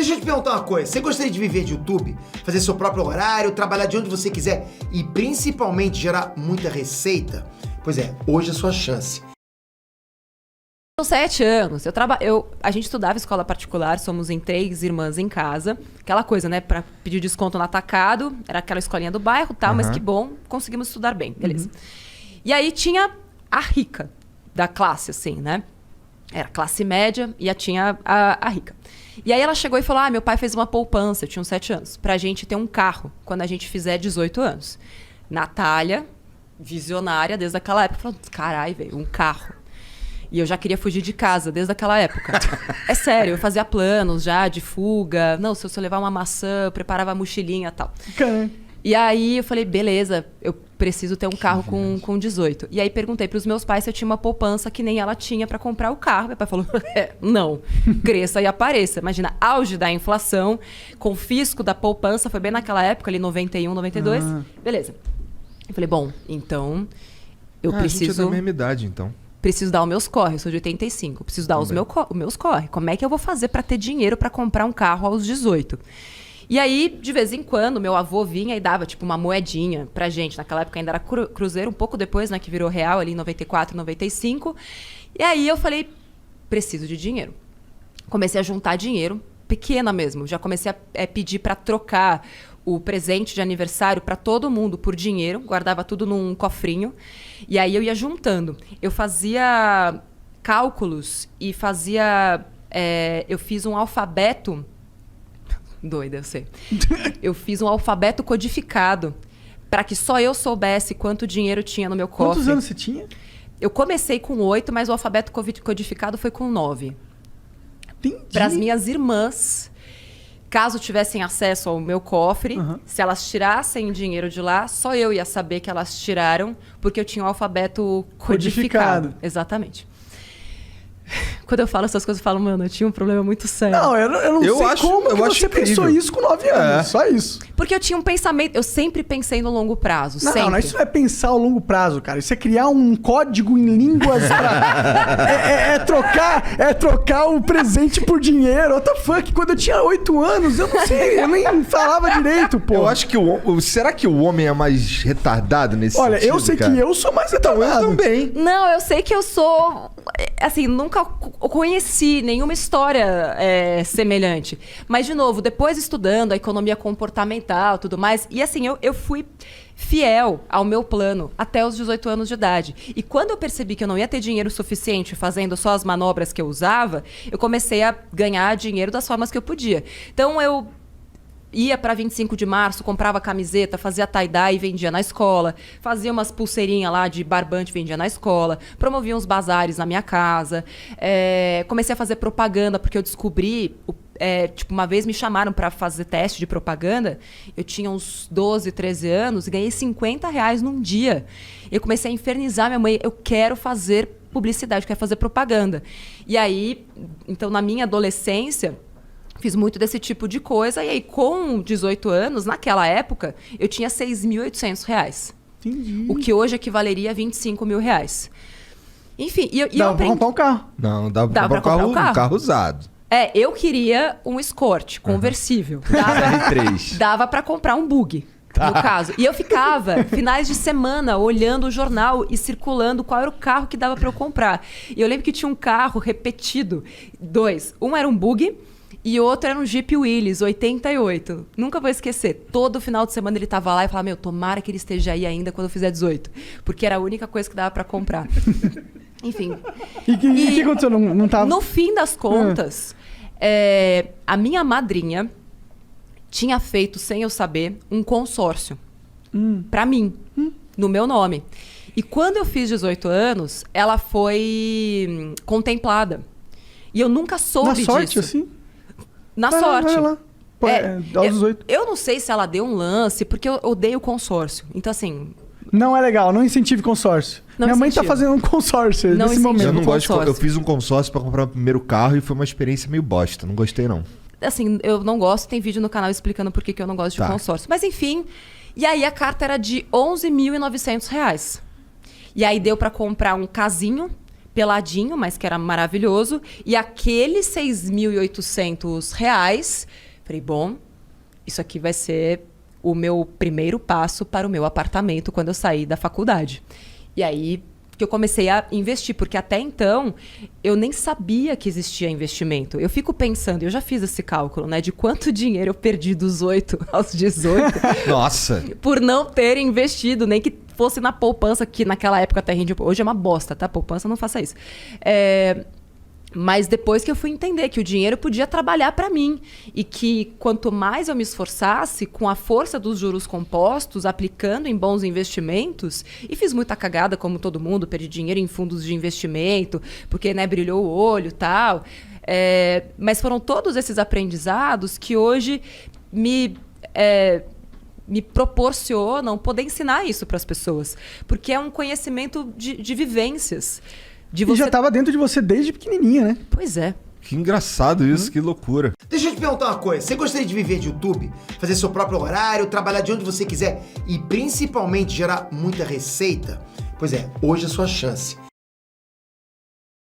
deixa eu te perguntar uma coisa. Você gostaria de viver de YouTube? Fazer seu próprio horário, trabalhar de onde você quiser e principalmente gerar muita receita? Pois é, hoje é a sua chance. Com 7 anos, a gente estudava escola particular, somos em 3 irmãs em casa. Aquela coisa, né? Pra pedir desconto no atacado, era aquela escolinha do bairro e tal, mas que bom, conseguimos estudar bem, beleza. E aí tinha a rica da classe, assim, né? Era classe média e tinha a rica. E aí ela chegou e falou, meu pai fez uma poupança, eu tinha uns 7 anos, pra gente ter um carro quando a gente fizer 18 anos. Natália, visionária desde aquela época, falou, carai, velho, um carro. E eu já queria fugir de casa desde aquela época. É sério, eu fazia planos já de fuga. Não, se eu levar uma maçã, eu preparava a mochilinha e tal. Caramba. E aí eu falei, beleza, eu preciso ter um carro com 18. E aí perguntei pros meus pais se eu tinha uma poupança que nem ela tinha pra comprar o carro. Meu pai falou, não, cresça e apareça. Imagina, auge da inflação, confisco da poupança, foi bem naquela época, ali 91, 92. Beleza. Eu falei, bom, então eu preciso... A gente é da mesma idade, então. Preciso dar os meus corre, eu sou de 85. Preciso dar os meus corre. Como é que eu vou fazer para ter dinheiro para comprar um carro aos 18? E aí, de vez em quando, meu avô vinha e dava, tipo, uma moedinha pra gente. Naquela época ainda era cruzeiro, um pouco depois, né, que virou real, ali em 94, 95. E aí eu falei, preciso de dinheiro. Comecei a juntar dinheiro, pequena mesmo. Já comecei a pedir para trocar o presente de aniversário para todo mundo por dinheiro, guardava tudo num cofrinho, e aí eu ia juntando. Eu fazia cálculos e eu fiz um alfabeto... Doida, eu sei. Eu fiz um alfabeto codificado para que só eu soubesse quanto dinheiro tinha no meu cofre. Quantos anos você tinha? Eu comecei com 8, mas o alfabeto codificado foi com 9. Entendi. Para as minhas irmãs... Caso tivessem acesso ao meu cofre, se elas tirassem dinheiro de lá, só eu ia saber que elas tiraram, porque eu tinha o alfabeto codificado. Exatamente. Quando eu falo essas coisas, eu falo, mano, eu tinha um problema muito sério. Não, eu não sei como você pensou isso com 9 anos. Só isso. Porque eu tinha um pensamento... Eu sempre pensei no longo prazo. Não, isso não é pensar ao longo prazo, cara. Isso é criar um código em línguas pra... é trocar o presente por dinheiro. What the fuck? Quando eu tinha 8 anos, eu não sei. Eu nem falava direito, pô. Eu acho que será que o homem é mais retardado nesse sentido? Olha, eu sei que eu sou mais retardado. Eu também. Não, eu sei que eu sou... Assim, nunca conheci nenhuma história semelhante. Mas, de novo, depois estudando a economia comportamental e tudo mais, e assim, eu fui fiel ao meu plano até os 18 anos de idade. E quando eu percebi que eu não ia ter dinheiro suficiente fazendo só as manobras que eu usava, eu comecei a ganhar dinheiro das formas que eu podia. Então, eu ia para 25 de março, comprava camiseta, fazia tie-dye e vendia na escola, fazia umas pulseirinhas lá de barbante e vendia na escola, promovia uns bazares na minha casa, comecei a fazer propaganda porque eu descobri, tipo, uma vez me chamaram para fazer teste de propaganda, eu tinha uns 12, 13 anos e ganhei R$50 num dia. Eu comecei a infernizar minha mãe, eu quero fazer publicidade, eu quero fazer propaganda. E aí, então na minha adolescência... Fiz muito desse tipo de coisa. E aí, com 18 anos, naquela época, eu tinha R$6.800. Entendi. O que hoje equivaleria a R$25 mil. Enfim, dava pra comprar um carro. Não, dava pra comprar um carro usado. Eu queria um Escort conversível. Dava pra comprar um bug, no caso. E eu ficava, finais de semana, olhando o jornal e circulando qual era o carro que dava pra eu comprar. E eu lembro que tinha um carro repetido. 2. Um era um bug... E outro era um Jeep Willys, 88. Nunca vou esquecer. Todo final de semana ele tava lá e falava, tomara que ele esteja aí ainda quando eu fizer 18. Porque era a única coisa que dava pra comprar. Enfim. E o que aconteceu? Não tava... No fim das contas, a minha madrinha tinha feito, sem eu saber, um consórcio. Pra mim. No meu nome. E quando eu fiz 18 anos, ela foi contemplada. E eu nunca soube disso. Na sorte, assim? Na sorte. Vai lá. Aos 18. Eu não sei se ela deu um lance, porque eu odeio consórcio. Então, assim... Não é legal, não incentive consórcio. Minha mãe tá fazendo um consórcio nesse momento. Eu não gosto eu fiz um consórcio pra comprar o primeiro carro e foi uma experiência meio bosta. Não gostei, não. Assim, eu não gosto. Tem vídeo no canal explicando por que eu não gosto de consórcio. Mas, enfim... E aí, a carta era de R$11.900. E aí, deu pra comprar um casinho... peladinho, mas que era maravilhoso. E aqueles R$6.800, falei, bom, isso aqui vai ser o meu primeiro passo para o meu apartamento quando eu sair da faculdade. E aí que eu comecei a investir, porque até então eu nem sabia que existia investimento. Eu fico pensando, eu já fiz esse cálculo, né, de quanto dinheiro eu perdi dos 8 aos 18 Nossa! por não ter investido, nem que fosse na poupança, que naquela época até rende. Hoje é uma bosta, tá? Poupança, não faça isso. Mas depois que eu fui entender que o dinheiro podia trabalhar para mim e que quanto mais eu me esforçasse com a força dos juros compostos, aplicando em bons investimentos, e fiz muita cagada como todo mundo, perdi dinheiro em fundos de investimento, porque, né, brilhou o olho e tal. Mas foram todos esses aprendizados que hoje me proporcionam poder ensinar isso para as pessoas, porque é um conhecimento de vivências. E já estava dentro de você desde pequenininha, né? Pois é. Que engraçado isso, que loucura. Deixa eu te perguntar uma coisa. Você gostaria de viver de YouTube? Fazer seu próprio horário, trabalhar de onde você quiser e principalmente gerar muita receita? Pois é, hoje é a sua chance.